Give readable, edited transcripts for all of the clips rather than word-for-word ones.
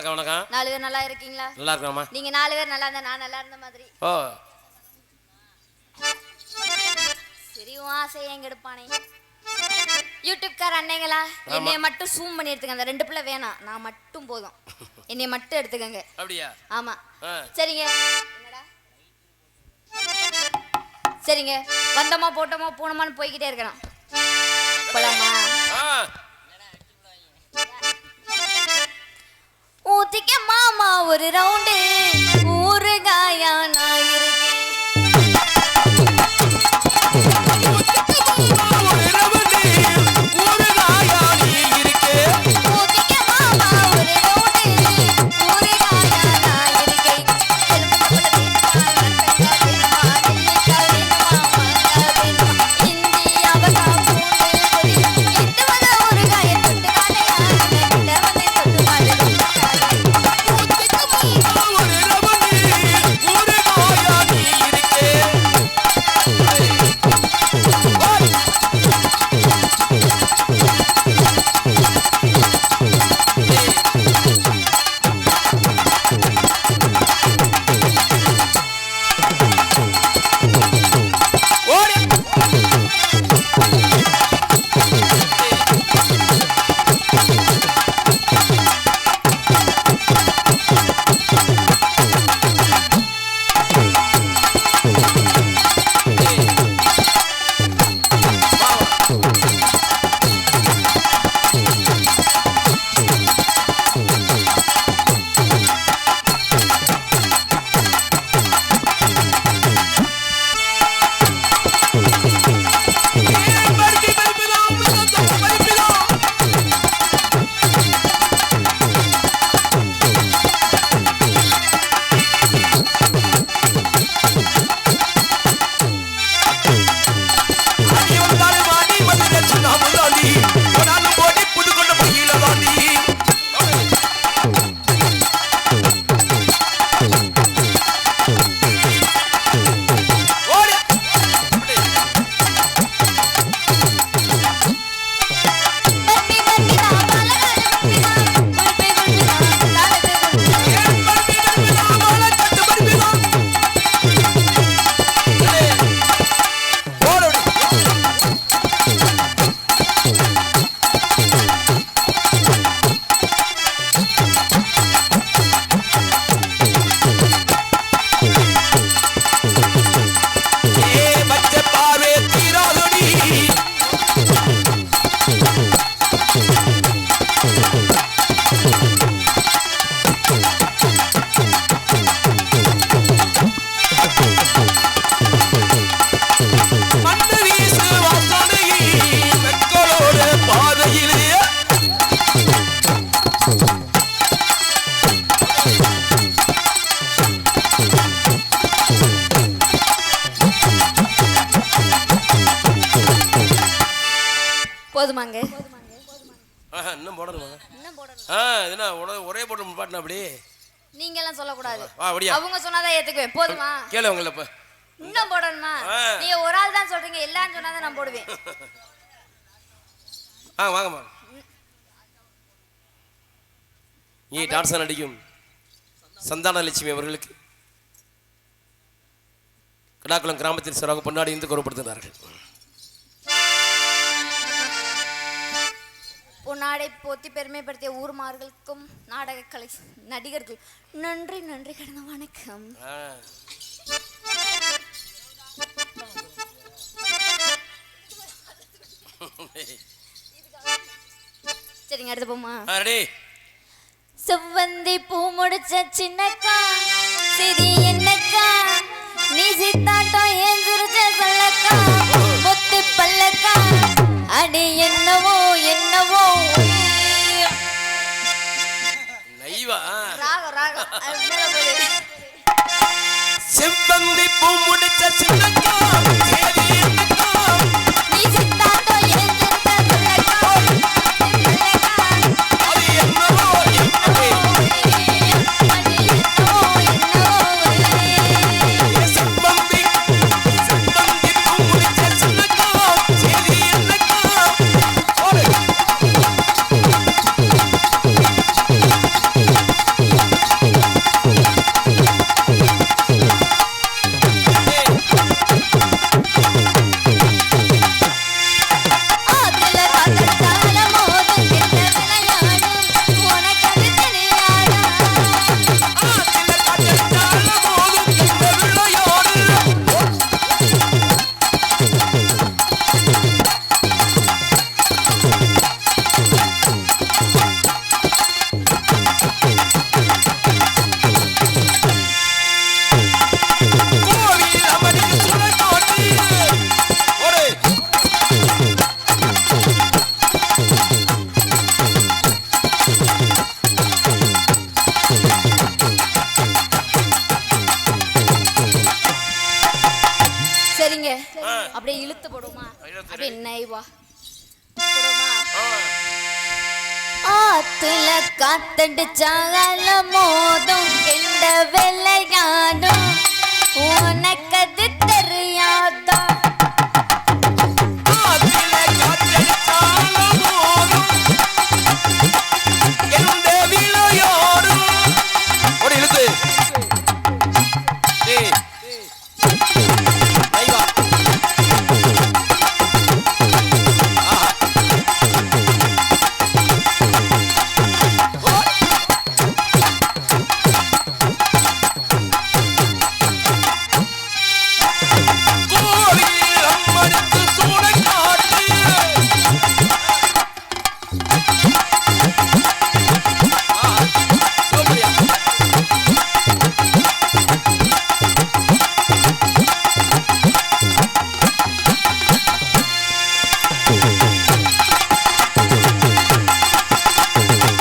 வணக்கம் வணக்கம். 4 பேர் நல்லா இருக்கீங்களா? நல்லா இருக்கோம்மா. நீங்க 4 பேர் நல்லா இருந்தா நான் நல்லா இருந்த மாதிரி. ஓ சரி ஆசையை எங்க எடுப்பானே. யூடியூப் கார அண்ணங்களா என்னைய மட்டும் ஜூம் பண்ணி எடுத்துக்கங்க. அந்த 2 பிள்ளை வேணாம், நான் மட்டும் போதும். என்னைய மட்டும் எடுத்துக்கங்க. அப்படியா? ஆமா சரிங்க. என்னடா சரிங்க, வந்தோமா போட்டோமா போனோமான்னு போய்கிட்டே இருக்கணும். போலாமா? ஊத்திக்க மாமா ஒரு ரவுண்டு ஊறுகாயா நான் இருக்கேன். போதுமாங்க? இன்னும் போடணுமா? என்ன ஒரே போட்டு பாட்டினா அப்படி நீங்க எல்லாம் சொல்லக்கூடாது. அவங்க சொன்னாதான் ஏத்துக்குவேன். போதுமா? கேளு உங்களை இப்ப இன்னும் போடணுமா? நீங்க ஒரு ஆள் தான் சொல்றீங்க, எல்லாரும் சொன்னாதான் நான் போடுவேன். வாங்கம்மா. இங்கே டான்ஸ் நடிக்கும் சந்தான லட்சுமி அவர்களுக்கு கடாக்குளம் கிராமத்தில் சிறகு பொன்னாடி இருந்து கௌரவப்படுத்தினார்கள். பொன்னாடை போத்தி பெருமைப்படுத்திய ஊர்மார்களுக்கும் நாடக கலை நடிகர்கள் நன்றி நன்றி கடந்த வணக்கம். சரிங்க, அடுத்து போமா? செவ்வந்தி பூ முடிச்ச சின்னக்கா சிரி என்னக்கா நீ சித்தாட்டம் ஏன் சிரிச்ச சொல்லக்கா முத்து பல்லக்கா அடி என்னவோ என்னவோ நைவா ராகம் செவ்வந்தி பூ முடிச்ச சின்னக்கா சிரி என்னக்கா நீ சித்தாட்டம் ஏன் சிரிச்ச சொல்லக்கா அது என்னவோ என்னவோ சரிங்க ஆ. அப்படியே இழுத்து போடுமா இழுத்து அப்படியே நைவா போடுமா ஆ. ஆத்துல காத்தடிச்சால மோதும் கெண்ட வெள்ளையாடும் உனக்கது தெரியாதா ஆத்திலே காற்றடித்தாலும் போதும், எந்த விளையாடும். ஓடி இழுத்து. ஏய். ஐயா. ஆஹா. கோவில் அம்மனுக்கு சூடக்காட்டு. ஆஹா. சூப்பர்யா.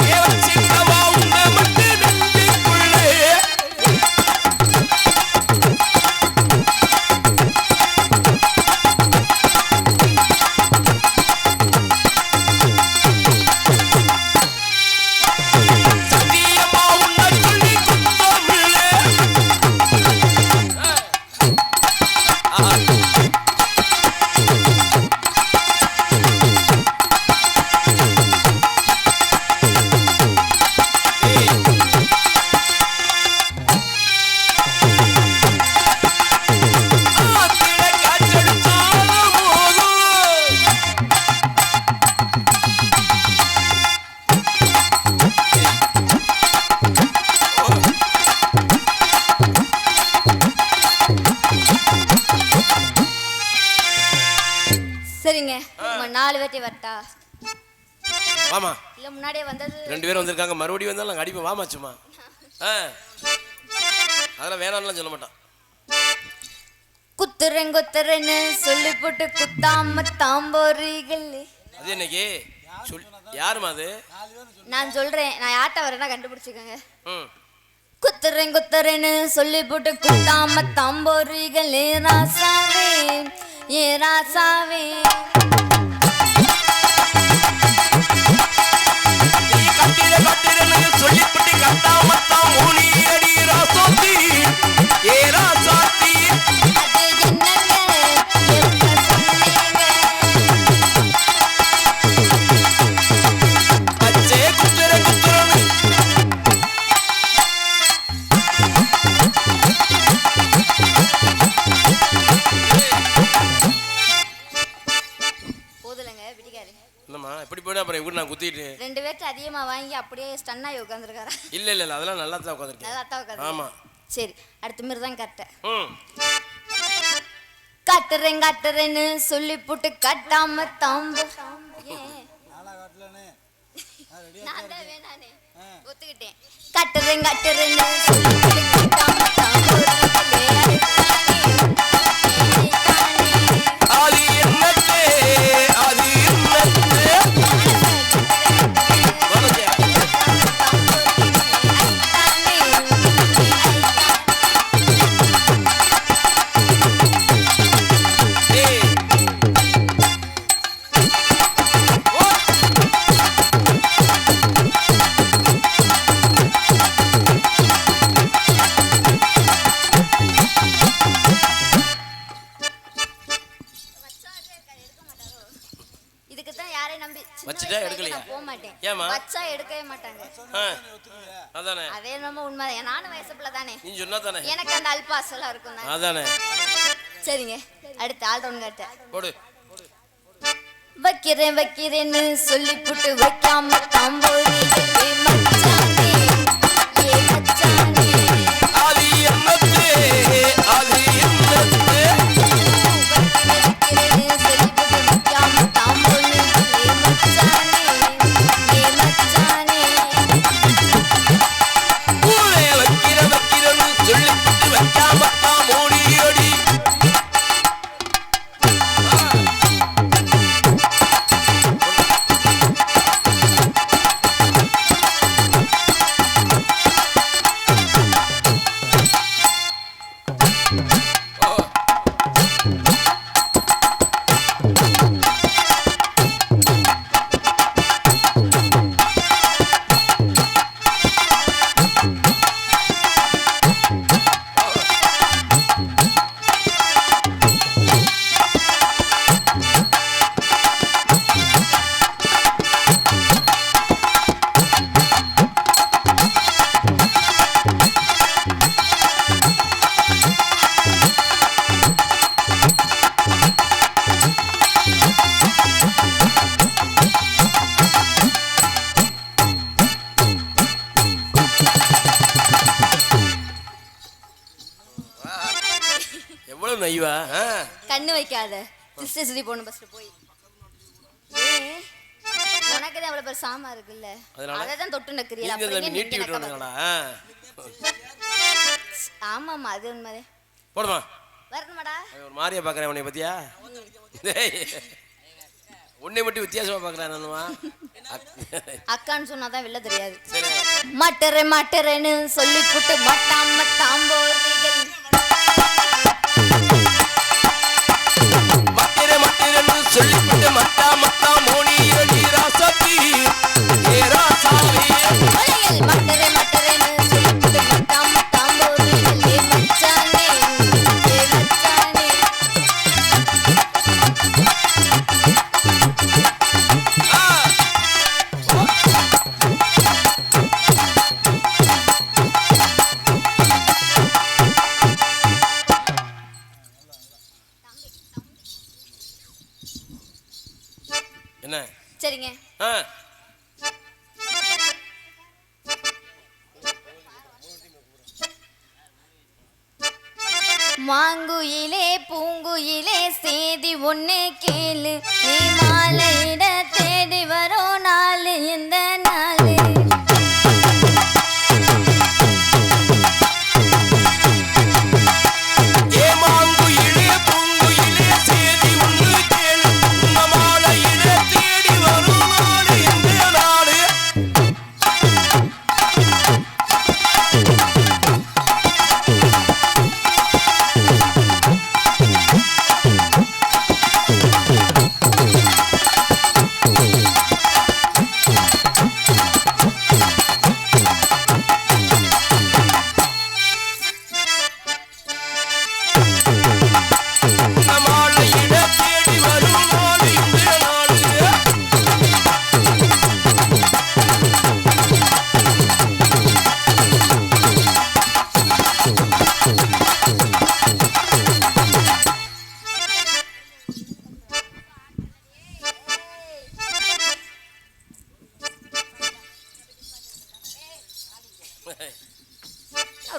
ஏவச்சிங்கவா உன்னை மட்டும் நெஞ்சுக்குள்ளே. சத்தியமா உன்னை சொல்லி குத்தமில்லை. ஆஹா. ஏய். ஆத்திலே காற்றடிச்சாலும் போதும். சரிங்க உங்க 4 பேர்ட்டி வரட்டா வாமா, இல்ல முன்னாடியே வந்தது 2 பேரும் வந்திருக்காங்க. மறுபடியும் வந்தாலும் நாங்கள் அடிப்போம். வாமா சும்மா. அதெல்லாம் வேணாம்லாம் சொல்ல மாட்டான். குத்துறேன்னு சொல்லி போட்டு குத்தாம தாம்போறீர்கள் அது என்னைக்கு சொல் யாருமா அது? நான் சொல்றேன், நான் யார்கிட்ட வரேன்னா கண்டுபிடிச்சுக்கோங்க. ம். குத்துறேன்னு சொல்லி போட்டு குத்தாம தாம்போறீர்கள் ஏ ராசாவே ஏ ராசாவே நீ கட்டிடன்னு சொல்லிப்புட்டு கட்டாமத்தான் ஊனி அடி ராசோத்தி. ஏ ராசாத்தி. அது என்னங்க எப்ப சொன்னீங்க பச்சே குத்துறன்னு. போதுலங்க பிடிக்காது. என்னம்மா இப்படி போயிடும் அப்புறம் எப்படி நான் குத்திட்டு? 2 பேர்ட்ட அதிகமா வாங்கி அப்படியே ஸ்டன்னாகி உட்காந்துருக்காரா? இல்ல இல்ல இல்ல அதெல்லாம் நல்லா தான் உட்காந்துருக்கேன். நல்லா தான் உட்காந்து. ஆமா. சரி அடுத்த மாதிரி தான் கரெக்ட். ம். காட்டுறேன்னு சொல்லி போட்டு கட்டாம தாம்பு ஏன்? நான் தான் வேணானே ஒத்துக்கிட்டேன். காட்டுறேன்னு சொல்லி போட்டு கட்டாம தாம்போறீங்களே அது என்னத்தே அது என்னத்தே. மனோஜே. ஏய். ஓ. இதுக்கு தான் யாரை நம்பி சின்ன வச்சுட்டா வயசுல எடுக்கலையா? நான் போக மாட்டேன். ஏம்மா? வச்சா எடுக்கவே மாட்டாங்க. ஆ. அதானே அதே நம்ம உண்மை. நானும் வயசு பிள்ளை தானே, நீ சொன்னா தானே. எனக்கு அந்த அல்பாசெல்லாம் இருக்கும் தான். அதானே சரிங்க அடுத்து ஆல்ரவுண்ட் காட்ட போடு. வைக்கிறேன்னு சொல்லி புட்டு வைக்காம தாம்போறீங்களே மச்சானே ஏ மச்சானே அது என்னத்தே அது என்னத்தே. வைக்கிறேன்னு சொல்லி புட்டு வைக்காம தாம்போறீங்களே மச்சானே ஏ மச்சானே ஊரே வைக்கிறன்னு சொல்லிட்டு வைக்காமத்தான் மோடி அடி. எவ்வளவு நைவா கண்ணு வைக்காத திசை சுத்தி போகணும் பஸ்ல போய் ஏன் உனக்கு தான் அவ்வளவு பேர் சாமா இருக்குல்ல அததான் தொட்டு நக்குறீங்களா நீட்டி விட்டுறா ஆமாமா அது உண்மைதே போடுமா வரணுமாடா ஒரு மாதிரியா பாக்குறேன் உன்னை பத்தியா உன்னை மட்டும் வித்தியாசமா பாக்குறேன் அக்கான்னு சொன்னாதான் வெளில தெரியாது மட்டரேன்னு சொல்லி புட்டு மட்டாம் போறீர்கள் மட்டரேன்னு சொல்லி புட்டு மட்டாம் மோனி அடி ராசத்தி ஏ ராசாவே மட்டரேன்னு சொல்லி புட்டு மட்டாம் போறீர்கள் ஏ மச்சானே என்ன சரிங்க மாங்குயிலே பூங்குயிலே சேதி ஒண்ணு கேளு நீ மாலையிட தேடி வரும் நாளு இந்த நாளு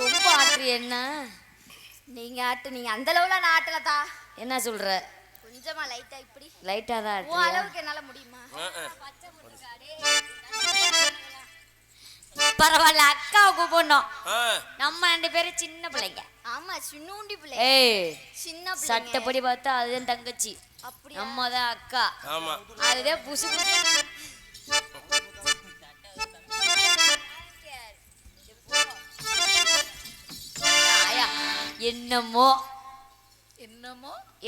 ரொம்ப ஆட்டு என்ன நீங்க ஆட்டு நீங்க அந்த அளவுல நான் ஆட்டலதா என்ன சொல்ற கொஞ்சமா லைட்டா இப்படி லைட்டா தான் ஓ அளவுக்கு என்னால முடியுமா பரவாயில்ல அக்காவுக்கு போனோம் நம்ம 2 பேரும் சின்ன பிள்ளைங்க ஆமா சின்னூண்டி பிள்ளை ஏய் சின்ன பிள்ளை சட்டப்படி பார்த்தா அதுதான் தங்கச்சி அப்படி நம்ம தான் அக்கா ஆமா அதுதான் புசு என்னமோ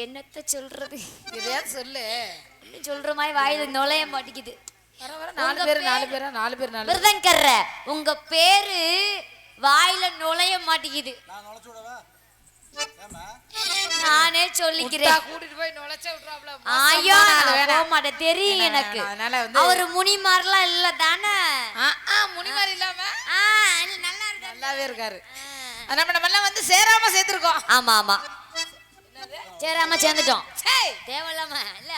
என்னத்த சொல்றது இதையா சொல்லு சொல்ற மாதிரி வாயில நுழைய மாட்டேங்குது விருதங்கர்ற உங்க பேரு வாயில நுழைய மாட்டேங்குது நானே சொல்லிக்கிறேன் கூட்டிட்டு போய் நுழைச்ச விட்டுறாப்ல ஐயோ போக மாட்டேன் தெரியும் எனக்கு அவரு முனிமார்லாம் இல்ல தானே முனிமார் இல்லாம நல்லாவே இருக்காரு நம்ம எல்லாம் வந்து சேராம சேர்ந்துருக்கோம் ஆமா ஆமா சேராம சேர்ந்துட்டோம் தேவையில்லாம இல்ல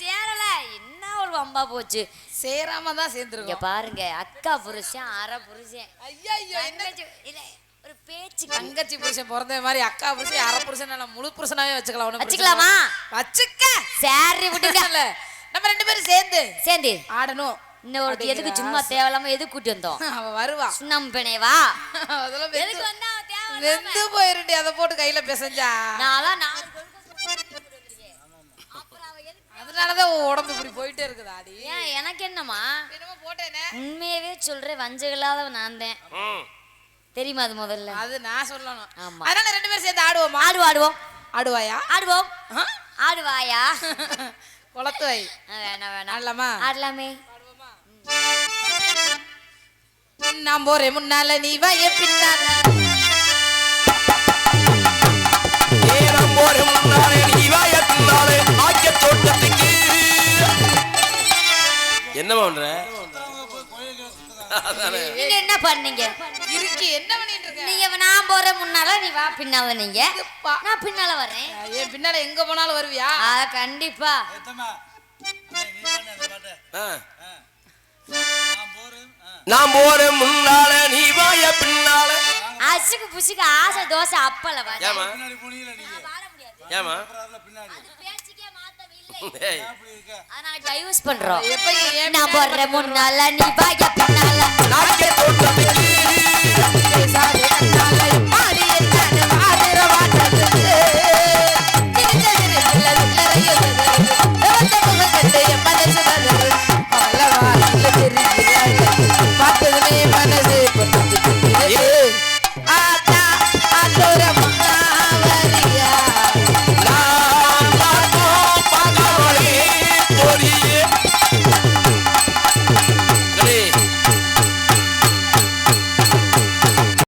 சேரல என்ன ஒரு வம்பா போச்சு சேராம தான் சேர்ந்துருக்கோம் பாருங்க அக்கா புருஷன் அரை புருஷன் ஒரு பேச்சு தங்கச்சி புருஷன் பிறந்த மாதிரி அக்கா புருஷன் அரை புருஷன் முழு புருஷனாவே வச்சுக்கலாம் வச்சுக்கலாமா வச்சுக்க சாரி விட்டுங்க நம்ம 2 பேரும் சேர்ந்து ஆடணும் இன்னும் ஒரு எதுக்கு சும்மா தேவையில்லாம எதுக்கு கூட்டி வந்தோம் அவ வருவா சுண்ணாம்பு வா அதெல்லாம் எதுக்கு வந்தா வெந்து போயிருண்டி அத போட்டு கையில பிசைஞ்சா நான் அதனாலதான் உடம்பு இப்படி போயிட்டே இருக்குது ஆடி ஏன் எனக்கு என்னமா என்னமோ போட்டேனே உண்மையாவே சொல்றேன் வஞ்சகலாத நான் தான் தெரியுமா அது முதல்ல அது நான் சொல்லணும் ஆமா அதனால 2 பேரும் சேர்ந்து ஆடுவோமா ஆடுவோம் ஆடுவாயா ஆடுவோம் ஆடுவாயா குளத்து வை வேணாம் ஆடலாமா ஆடலாமே நான் போறேன் முன்னால நீ வா பின்னால நான் போறேன் முன்னால நீ வா பின்னால ஆக்கிய தோட்டத்துக்கு என்ன பண்ற நீங்க என்ன பண்ணீங்க இருக்கு என்ன பண்ணிட்டு இருக்க நீங்க நான் போறேன் முன்னால நீ வா பின்னால நீங்க நான் பின்னால வரேன் ஏன் பின்னால எங்க போனாலும் வருவியா கண்டிப்பா நான் போறேன் முன்னால நீ வாய பின்னால அசுக்கு புசுக்கு ஆசை தோசை அப்பல ஏமா ஏமா பேச்சுக்கே மாத்தவில்லை ஆனா டைவர்ஸ் பண்றோம் நான் போற முன்னால நீ பாக்க பின்னால நாக்கே தோட்டத்துக்கு சாரி கண்ணால மாறி என்ன மாறு